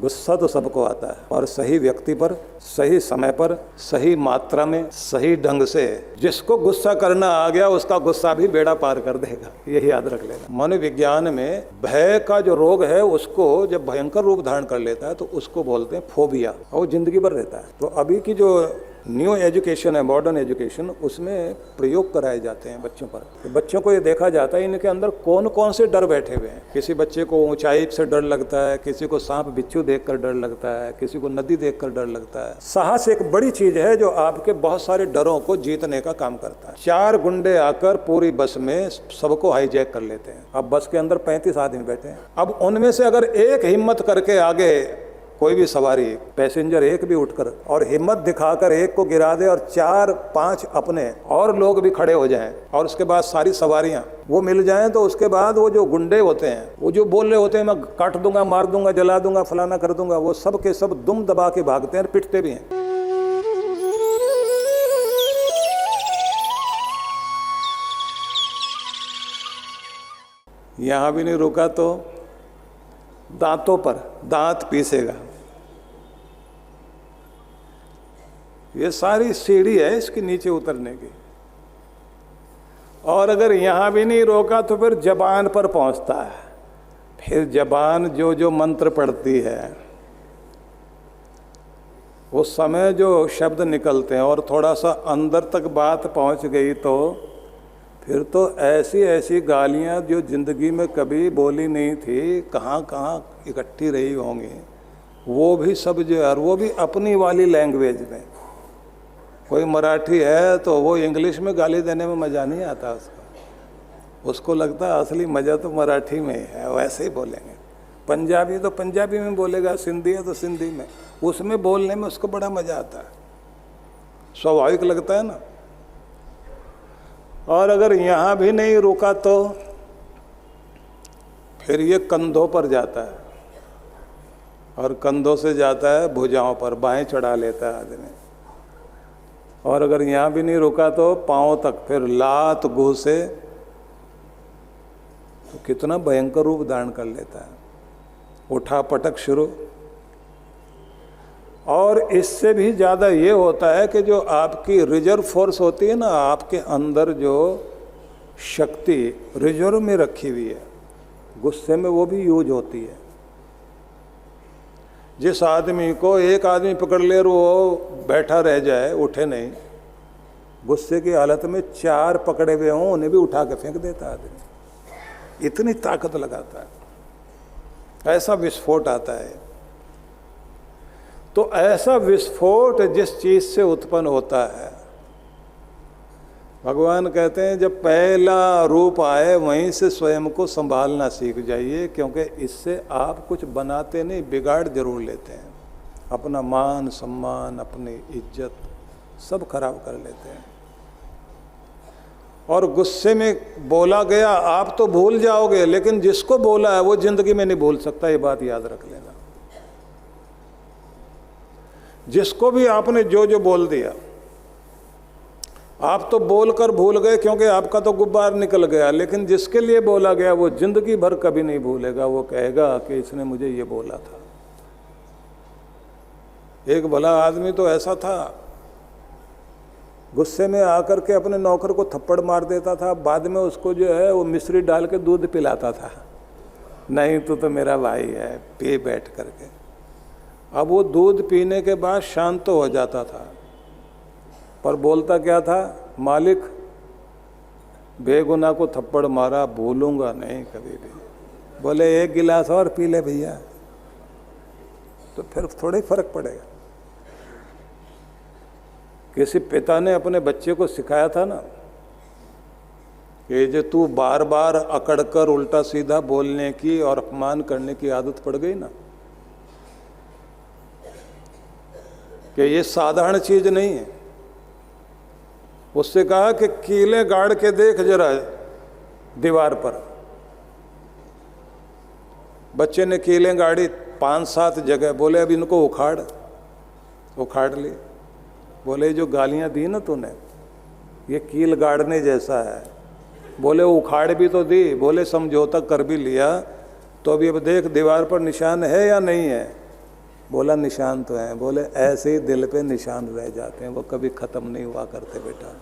गुस्सा तो सबको आता है, और सही व्यक्ति पर, सही समय पर, सही मात्रा में, सही ढंग से जिसको गुस्सा करना आ गया उसका गुस्सा भी बेड़ा पार कर देगा, यही याद रख लेना। मनोविज्ञान में भय का जो रोग है उसको जब भयंकर रूप धारण कर लेता है तो उसको बोलते हैं फोबिया, और वो जिंदगी भर रहता है। तो अभी की जो न्यू एजुकेशन है, मॉडर्न एजुकेशन, उसमें प्रयोग कराए जाते हैं बच्चों पर। तो बच्चों को ये देखा जाता है इनके अंदर कौन कौन से डर बैठे हुए हैं। किसी बच्चे को ऊंचाई से डर लगता है, किसी को सांप बिच्छू देखकर डर लगता है, किसी को नदी देखकर डर लगता है। साहस एक बड़ी चीज है जो आपके बहुत सारे डरों को जीतने का काम करता है। 4 गुंडे आकर पूरी बस में सबको हाईजैक कर लेते हैं। अब बस के अंदर 35 आदमी बैठे हैं। अब उनमें से अगर एक हिम्मत करके आगे कोई भी सवारी, पैसेंजर एक भी उठकर और हिम्मत दिखाकर एक को गिरा दे और 4-5 अपने और लोग भी खड़े हो जाएं और उसके बाद सारी सवारियां वो मिल जाएं, तो उसके बाद वो जो गुंडे होते हैं, वो जो बोल रहे होते हैं मैं काट दूंगा, मार दूंगा, जला दूंगा, फलाना कर दूंगा, वो सब के सब दुम दबा के भागते हैं और पिटते भी हैं। यहां भी नहीं रुका तो दांतों पर दांत पीसेगा। ये सारी सीढ़ी है इसके नीचे उतरने की। और अगर यहां भी नहीं रोका तो फिर जबान पर पहुंचता है। फिर जबान जो जो मंत्र पढ़ती है उस समय जो शब्द निकलते हैं और थोड़ा सा अंदर तक बात पहुंच गई तो फिर तो ऐसी ऐसी गालियां जो जिंदगी में कभी बोली नहीं थी, कहाँ कहाँ इकट्ठी रही होंगी, वो भी सब जो है, वो भी अपनी वाली लैंग्वेज में। कोई मराठी है तो वो इंग्लिश में गाली देने में मज़ा नहीं आता उसको लगता है असली मज़ा तो मराठी में ही है, वैसे ही बोलेंगे। पंजाबी तो पंजाबी में बोलेगा, सिंधी है तो सिंधी में, उसमें बोलने में उसको बड़ा मज़ा आता है, स्वाभाविक लगता है ना। और अगर यहाँ भी नहीं रुका तो फिर ये कंधों पर जाता है और कंधों से जाता है भुजाओं पर, बाहें चढ़ा लेता है आदमी। और अगर यहाँ भी नहीं रुका तो पाँव तक, फिर लात घूसे तो कितना भयंकर रूप धारण कर लेता है, उठा पटक शुरू। और इससे भी ज़्यादा ये होता है कि जो आपकी रिजर्व फोर्स होती है ना, आपके अंदर जो शक्ति रिजर्व में रखी हुई है, गुस्से में वो भी यूज होती है। जिस आदमी को एक आदमी पकड़ ले और वो बैठा रह जाए, उठे नहीं, गुस्से की हालत में 4 पकड़े हुए हों उन्हें भी उठा के फेंक देता आदमी, इतनी ताकत लगाता है, ऐसा विस्फोट आता है। तो ऐसा विस्फोट जिस चीज से उत्पन्न होता है, भगवान कहते हैं जब पहला रूप आए वहीं से स्वयं को संभालना सीख जाइए, क्योंकि इससे आप कुछ बनाते नहीं, बिगाड़ जरूर लेते हैं। अपना मान सम्मान, अपनी इज्जत सब खराब कर लेते हैं। और गुस्से में बोला गया आप तो भूल जाओगे, लेकिन जिसको बोला है वो जिंदगी में नहीं भूल सकता, ये बात याद रख लेना। जिसको भी आपने जो जो बोल दिया, आप तो बोलकर भूल गए क्योंकि आपका तो गुब्बार निकल गया, लेकिन जिसके लिए बोला गया वो जिंदगी भर कभी नहीं भूलेगा। वो कहेगा कि इसने मुझे ये बोला था। एक भला आदमी तो ऐसा था, गुस्से में आकर के अपने नौकर को थप्पड़ मार देता था, बाद में उसको जो है वो मिश्री डाल के दूध पिलाता था। नहीं तो मेरा भाई है, पी बैठ करके। अब वो दूध पीने के बाद शांत तो हो जाता था, पर बोलता क्या था, मालिक बेगुनाह को थप्पड़ मारा, भूलूंगा नहीं कभी भी। बोले 1 गिलास और पी ले भैया, तो फिर थोड़ा फर्क पड़ेगा। किसी पिता ने अपने बच्चे को सिखाया था ना कि जो तू बार बार अकड़कर उल्टा सीधा बोलने की और अपमान करने की आदत पड़ गई ना, कि ये साधारण चीज नहीं है। उससे कहा कि कीले गाड़ के देख जरा दीवार पर। बच्चे ने कीलें गाड़ी 5-7 जगह, बोले अब इनको उखाड़ ली। बोले जो गालियां दी ना तूने, ये कील गाड़ने जैसा है। बोले उखाड़ भी तो दी, बोले समझौता कर भी लिया, तो अभी अब देख दीवार पर निशान है या नहीं है। बोला निशान तो हैं, बोले ऐसे ही दिल पे निशान रह जाते हैं, वो कभी खत्म नहीं हुआ करते बेटा।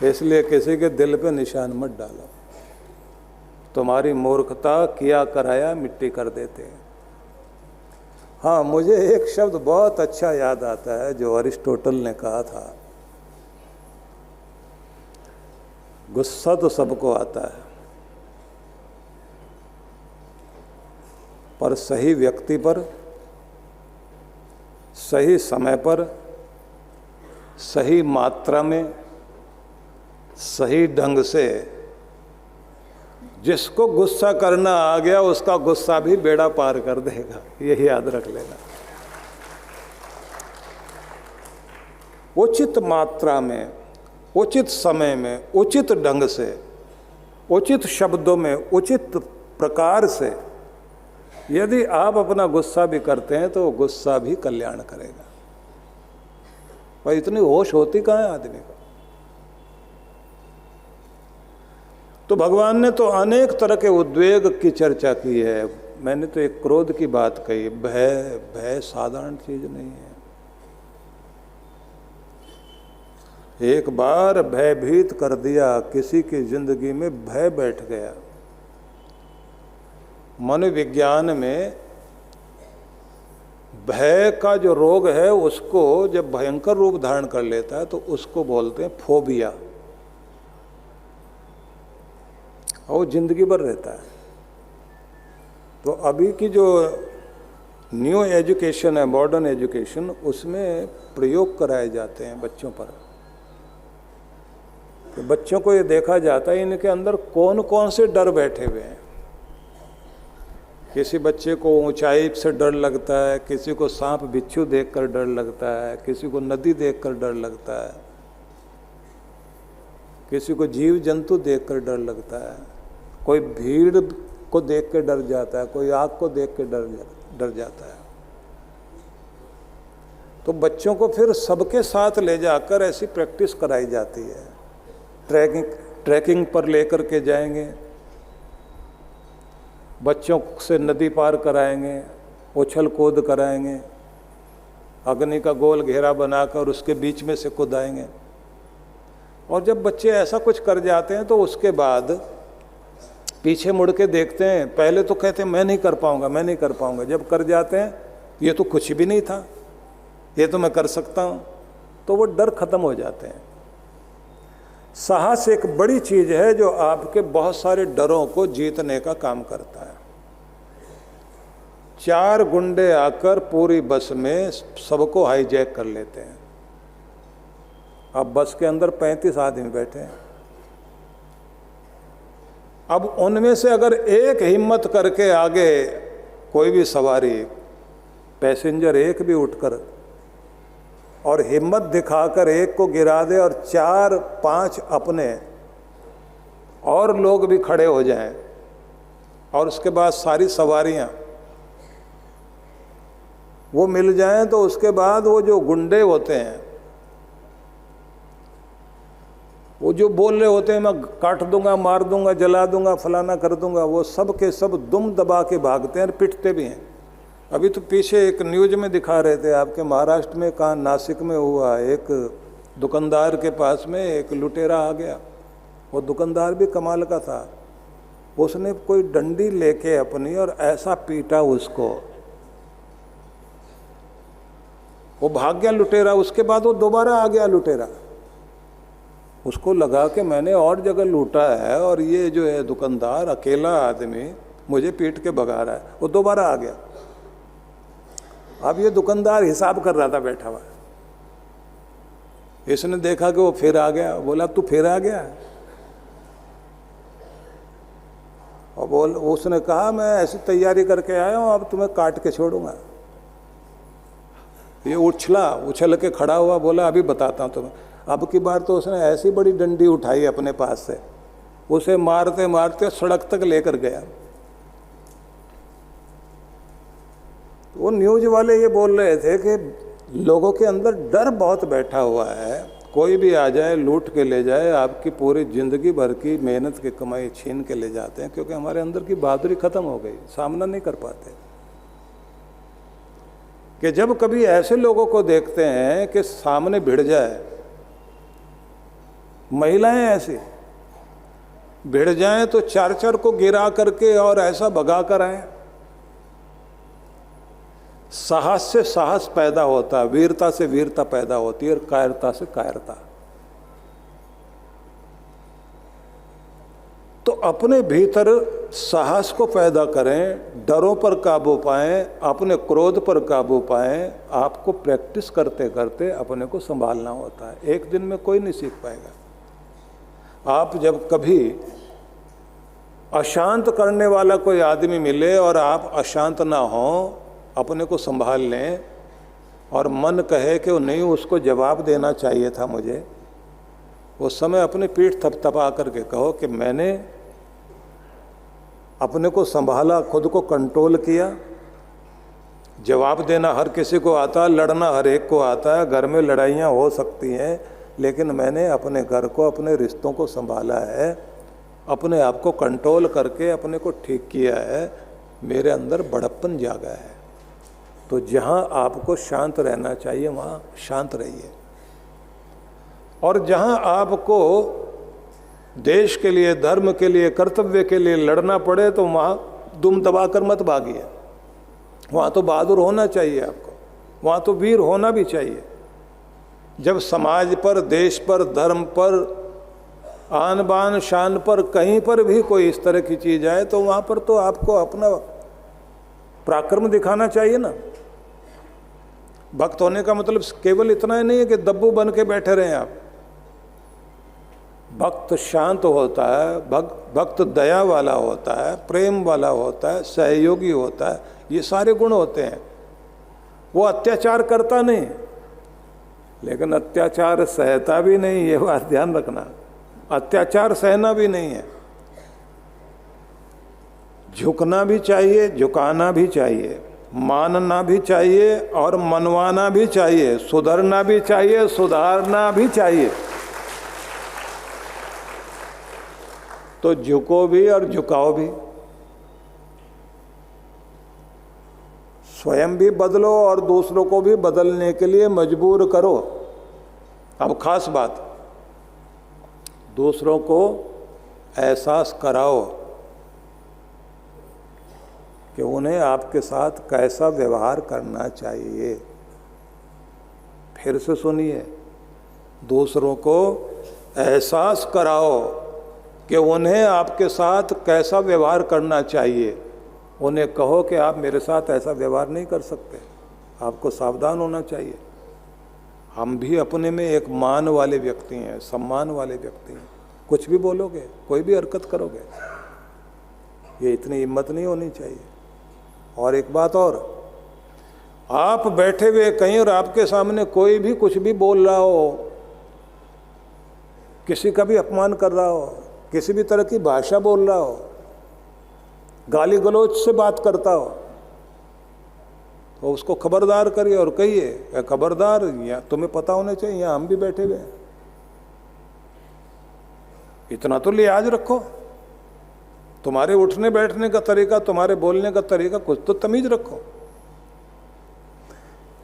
इसलिए किसी के दिल पे निशान मत डालो, तुम्हारी मूर्खता किया कराया मिट्टी कर देते हैं। हाँ, मुझे एक शब्द बहुत अच्छा याद आता है जो अरिस्टोटल ने कहा था, गुस्सा तो सबको आता है, पर सही व्यक्ति पर, सही समय पर, सही मात्रा में, सही ढंग से जिसको गुस्सा करना आ गया उसका गुस्सा भी बेड़ा पार कर देगा, यही याद रख लेना। उचित मात्रा में, उचित समय में, उचित ढंग से, उचित शब्दों में, उचित प्रकार से यदि आप अपना गुस्सा भी करते हैं तो गुस्सा भी कल्याण करेगा। भाई इतनी होश होती कहाँ है आदमी को। तो भगवान ने तो अनेक तरह के उद्वेग की चर्चा की है। मैंने तो एक क्रोध की बात कही। भय, भय साधारण चीज नहीं है। एक बार भयभीत कर दिया, किसी की जिंदगी में भय बैठ गया। मनोविज्ञान में भय का जो रोग है उसको जब भयंकर रूप धारण कर लेता है तो उसको बोलते हैं फोबिया, और वो जिंदगी भर रहता है। तो अभी की जो न्यू एजुकेशन है, मॉडर्न एजुकेशन, उसमें प्रयोग कराए जाते हैं बच्चों पर। तो बच्चों को ये देखा जाता है इनके अंदर कौन कौन से डर बैठे हुए हैं। किसी बच्चे को ऊंचाई से डर लगता है, किसी को सांप बिच्छू देखकर डर लगता है, किसी को नदी देखकर डर लगता है, किसी को जीव जंतु देखकर डर लगता है, कोई भीड़ को देख के डर जाता है, कोई आग को देख के डर जाता है। तो बच्चों को फिर सबके साथ ले जाकर ऐसी प्रैक्टिस कराई जाती है। ट्रैकिंग पर लेकर के जाएंगे, बच्चों से नदी पार कराएंगे, उछल कूद कराएंगे, अग्नि का गोल घेरा बनाकर उसके बीच में से कूदाएंगे। और जब बच्चे ऐसा कुछ कर जाते हैं तो उसके बाद पीछे मुड़ के देखते हैं। पहले तो कहते हैं मैं नहीं कर पाऊंगा, मैं नहीं कर पाऊंगा। जब कर जाते हैं ये तो कुछ भी नहीं था, ये तो मैं कर सकता हूं, तो वो डर खत्म हो जाते हैं। साहस एक बड़ी चीज है जो आपके बहुत सारे डरों को जीतने का काम करता है। 4 गुंडे आकर पूरी बस में सबको हाईजैक कर लेते हैं। अब बस के अंदर 35 आदमी बैठे हैं। अब उनमें से अगर एक हिम्मत करके आगे कोई भी सवारी, पैसेंजर एक भी उठकर और हिम्मत दिखाकर एक को गिरा दे और 4-5 अपने और लोग भी खड़े हो जाएं और उसके बाद सारी सवारियां वो मिल जाएं, तो उसके बाद वो जो गुंडे होते हैं, वो जो बोल रहे होते हैं मैं काट दूंगा, मार दूंगा, जला दूंगा, फलाना कर दूंगा, वो सब के सब दुम दबा के भागते हैं और पिटते भी हैं। अभी तो पीछे एक न्यूज में दिखा रहे थे आपके महाराष्ट्र में, कहाँ नासिक में हुआ, एक दुकानदार के पास में एक लुटेरा आ गया। वो दुकानदार भी कमाल का था, उसने कोई डंडी लेके अपनी और ऐसा पीटा उसको, वो भाग गया लुटेरा। उसके बाद वो दोबारा आ गया लुटेरा, उसको लगा कि मैंने और जगह लूटा है और ये जो है दुकानदार अकेला आदमी मुझे पीट के भगा रहा है। वो दोबारा आ गया। अब ये दुकानदार हिसाब कर रहा था बैठा हुआ, इसने देखा कि वो फिर आ गया, बोला तू फिर आ गया? और उसने कहा मैं ऐसी तैयारी करके आया हूं, अब तुम्हें काट के छोड़ूंगा। ये उछल के खड़ा हुआ, बोला अभी बताता हूं तुम्हें। अब की बार तो उसने ऐसी बड़ी डंडी उठाई अपने पास से, उसे मारते मारते सड़क तक लेकर गया। वो न्यूज वाले ये बोल रहे थे कि लोगों के अंदर डर बहुत बैठा हुआ है, कोई भी आ जाए लूट के ले जाए, आपकी पूरी जिंदगी भर की मेहनत की कमाई छीन के ले जाते हैं, क्योंकि हमारे अंदर की बहादुरी खत्म हो गई, सामना नहीं कर पाते। कि जब कभी ऐसे लोगों को देखते हैं कि सामने भिड़ जाए, महिलाएं ऐसी भिड़ जाएं तो चार चार को गिरा करके और ऐसा भगा कर आए। साहस से साहस पैदा होता है, वीरता से वीरता पैदा होती है, और कायरता से कायरता। तो अपने भीतर साहस को पैदा करें, डरों पर काबू पाएं, अपने क्रोध पर काबू पाएं। आपको प्रैक्टिस करते करते अपने को संभालना होता है, एक दिन में कोई नहीं सीख पाएगा। आप जब कभी अशांत करने वाला कोई आदमी मिले और आप अशांत ना हो, अपने को संभाल लें, और मन कहे कि वो नहीं, उसको जवाब देना चाहिए था मुझे, उस समय अपनी पीठ थपथपा करके कहो कि मैंने अपने को संभाला, खुद को कंट्रोल किया। जवाब देना हर किसी को आता है, लड़ना हर एक को आता है, घर में लड़ाइयाँ हो सकती हैं, लेकिन मैंने अपने घर को, अपने रिश्तों को संभाला है, अपने आप को कंट्रोल करके अपने को ठीक किया है, मेरे अंदर बड़प्पन जागा है। तो जहाँ आपको शांत रहना चाहिए वहाँ शांत रहिए, और जहाँ आपको देश के लिए, धर्म के लिए, कर्तव्य के लिए लड़ना पड़े तो वहाँ दुम दबा कर मत भागिए। वहाँ तो बहादुर होना चाहिए आपको, वहाँ तो वीर होना भी चाहिए। जब समाज पर, देश पर, धर्म पर, आन बान शान पर, कहीं पर भी कोई इस तरह की चीज़ आए तो वहाँ पर तो आपको अपना पराक्रम दिखाना चाहिए ना। भक्त होने का मतलब केवल इतना ही नहीं है कि दब्बू बन के बैठे रहें आप। भक्त शांत होता है, भक्त दया वाला होता है, प्रेम वाला होता है, सहयोगी होता है, ये सारे गुण होते हैं। वो अत्याचार करता नहीं, लेकिन अत्याचार सहता भी नहीं, ये बात ध्यान रखना। अत्याचार सहना भी नहीं है, झुकना भी चाहिए, झुकाना भी चाहिए, मानना भी चाहिए और मनवाना भी चाहिए, सुधरना भी चाहिए, सुधारना भी चाहिए। तो झुको भी और झुकाओ भी, स्वयं भी बदलो और दूसरों को भी बदलने के लिए मजबूर करो। अब खास बात, दूसरों को एहसास कराओ कि उन्हें आपके साथ कैसा व्यवहार करना चाहिए। फिर से सुनिए, दूसरों को एहसास कराओ कि उन्हें आपके साथ कैसा व्यवहार करना चाहिए। उन्हें कहो कि आप मेरे साथ ऐसा व्यवहार नहीं कर सकते, आपको सावधान होना चाहिए। हम भी अपने में एक मान वाले व्यक्ति हैं, सम्मान वाले व्यक्ति हैं। कुछ भी बोलोगे, कोई भी हरकत करोगे, ये इतनी हिम्मत नहीं होनी चाहिए। और एक बात और, आप बैठे हुए कहीं और आपके सामने कोई भी कुछ भी बोल रहा हो, किसी का भी अपमान कर रहा हो, किसी भी तरह की भाषा बोल रहा हो, गाली गलौज से बात करता हो, तो उसको खबरदार करिए और कहिए, खबरदार, या तुम्हें पता होना चाहिए यहाँ हम भी बैठे हुए हैं, इतना तो लिहाज रखो। तुम्हारे उठने बैठने का तरीका, तुम्हारे बोलने का तरीका, कुछ तो तमीज रखो।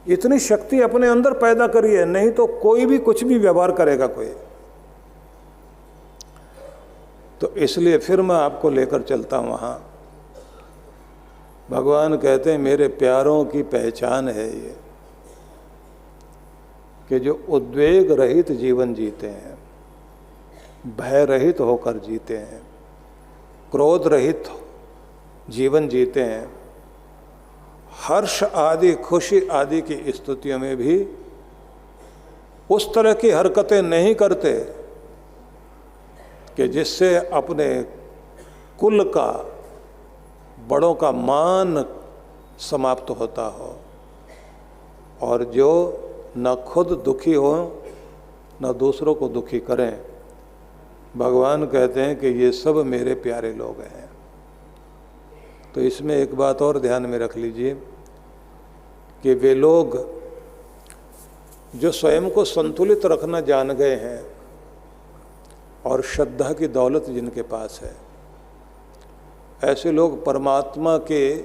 इतनी शक्ति अपने अंदर पैदा करिए, नहीं तो कोई भी कुछ भी व्यवहार करेगा कोई। तो इसलिए फिर मैं आपको लेकर चलता हूं वहां। भगवान कहते हैं मेरे प्यारों की पहचान है ये कि जो उद्वेग रहित जीवन जीते हैं, भय रहित होकर जीते हैं, क्रोध रहित जीवन जीते हैं, हर्ष आदि, खुशी आदि की स्थितियों में भी उस तरह की हरकतें नहीं करते कि जिससे अपने कुल का, बड़ों का मान समाप्त होता हो, और जो न खुद दुखी हो न दूसरों को दुखी करें। भगवान कहते हैं कि ये सब मेरे प्यारे लोग हैं। तो इसमें एक बात और ध्यान में रख लीजिए कि वे लोग जो स्वयं को संतुलित रखना जान गए हैं और श्रद्धा की दौलत जिनके पास है, ऐसे लोग परमात्मा के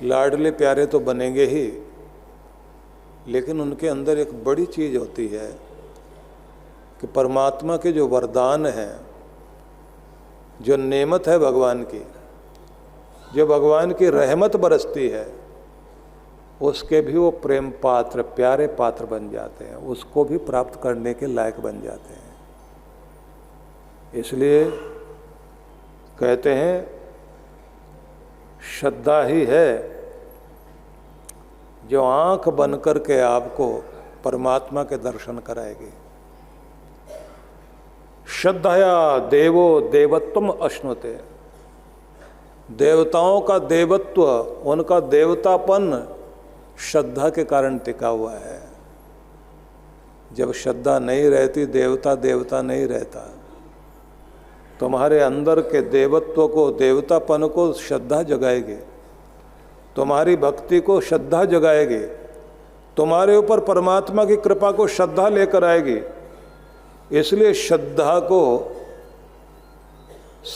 लाडले प्यारे तो बनेंगे ही, लेकिन उनके अंदर एक बड़ी चीज़ होती है कि परमात्मा के जो वरदान हैं, जो नेमत है भगवान की, जो भगवान की रहमत बरसती है, उसके भी वो प्रेम पात्र, प्यारे पात्र बन जाते हैं, उसको भी प्राप्त करने के लायक बन जाते हैं। इसलिए कहते हैं श्रद्धा ही है जो आँख बन कर के आपको परमात्मा के दर्शन कराएगी। श्रद्धया देवो देवत्वम अश्नुते, देवताओं का देवत्व, उनका देवतापन श्रद्धा के कारण टिका हुआ है। जब श्रद्धा नहीं रहती, देवता देवता नहीं रहता। तुम्हारे अंदर के देवत्व को, देवतापन को श्रद्धा जगाएगी, तुम्हारी भक्ति को श्रद्धा जगाएगी, तुम्हारे ऊपर परमात्मा की कृपा को श्रद्धा लेकर आएगी। इसलिए श्रद्धा को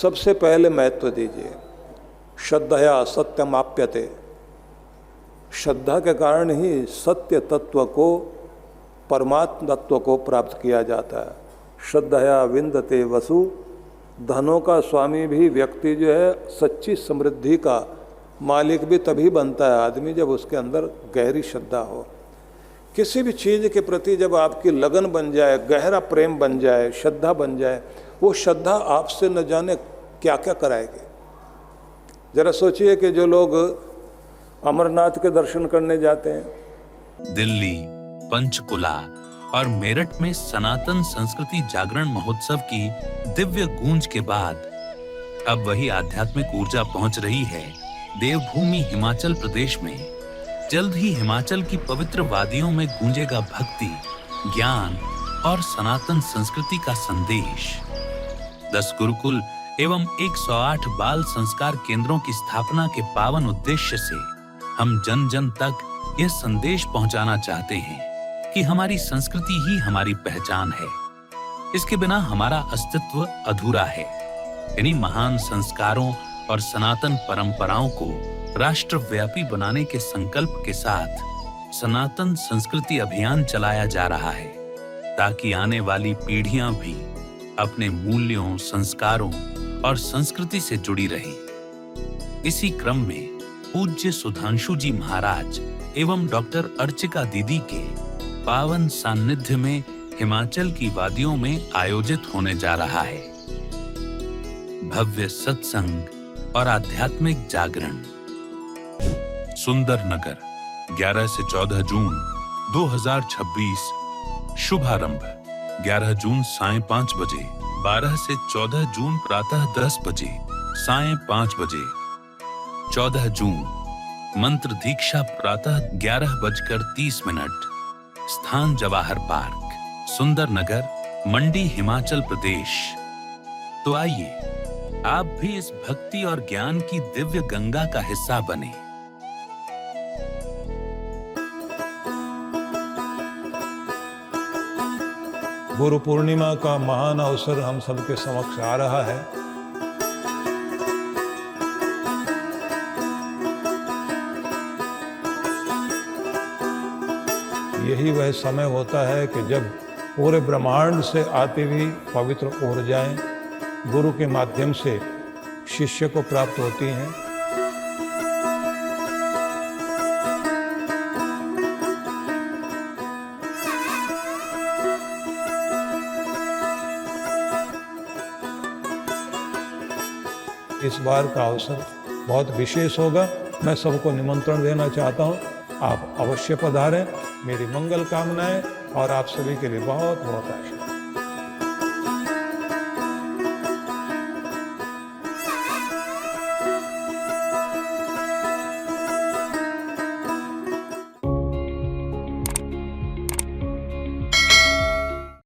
सबसे पहले महत्व दीजिए। श्रद्धया सत्यमाप्यते, श्रद्धा के कारण ही सत्य तत्व को, परमात्मा तत्व को प्राप्त किया जाता है। श्रद्धया विंदते वसु, धनों का स्वामी भी व्यक्ति जो है, सच्ची समृद्धि का मालिक भी तभी बनता है आदमी जब उसके अंदर गहरी श्रद्धा हो। किसी भी चीज़ के प्रति जब आपकी लगन बन जाए, गहरा प्रेम बन जाए, श्रद्धा बन जाए, वो श्रद्धा आपसे न जाने क्या क्या कराएगी। जरा सोचिए कि जो लोग अमरनाथ के दर्शन करने जाते हैं, दिल्ली, पंचकुला और मेरठ में सनातन संस्कृति जागरण महोत्सव की दिव्य गूंज के बाद अब वही आध्यात्मिक ऊर्जा पहुंच रही है देवभूमि हिमाचल प्रदेश में। जल्द ही हिमाचल की पवित्र वादियों में गूंजेगा भक्ति, ज्ञान और सनातन संस्कृति का संदेश। 10 गुरुकुल एवं 108 बाल संस्कार केंद्रों की स्थापना के पावन उद्देश्य से हम जन जन तक यह संदेश पहुंचाना चाहते हैं कि हमारी संस्कृति ही हमारी पहचान है। इसके बिना हमारा अस्तित्व अधूरा है। इन्हीं महान संस्कारों और सनातन परंपराओं को राष्ट्रव्यापी बनाने के संकल्प के साथ सनातन संस्कृति अभियान चलाया जा रहा है, ताकि आने वाली पीढ़ियां भी अपने मूल्यों, संस्कारों और संस्कृति से जुड़ी रहें। इसी क्रम में पूज्य सुधांशु जी महाराज एवं डॉक्टर अर्चिका दीदी के पावन सान्निध्य में हिमाचल की वादियों में आयोजित होने जा रहा है भव्य सत्संग और आध्यात्मिक जागरण। सुंदरनगर 11 से 14 जून 2026। शुभारंभ 11 जून सायं 5 बजे, 12 से 14 जून प्रातः 10 बजे, सायं 5 बजे। 14 जून मंत्र दीक्षा प्रातः 11:30। स्थान जवाहर पार्क, सुंदरनगर, मंडी, हिमाचल प्रदेश। तो आइए आप भी इस भक्ति और ज्ञान की दिव्य गंगा का हिस्सा बने। गुरु पूर्णिमा का महान अवसर हम सबके समक्ष आ रहा है। यही वह समय होता है कि जब पूरे ब्रह्मांड से आती हुई पवित्र ऊर्जाएं गुरु के माध्यम से शिष्य को प्राप्त होती हैं। इस बार का अवसर बहुत विशेष होगा। मैं सबको निमंत्रण देना चाहता हूं, आप अवश्य पधारें। मेरी मंगल कामनाएं और आप सभी के लिए बहुत बहुत आशीर्वाद।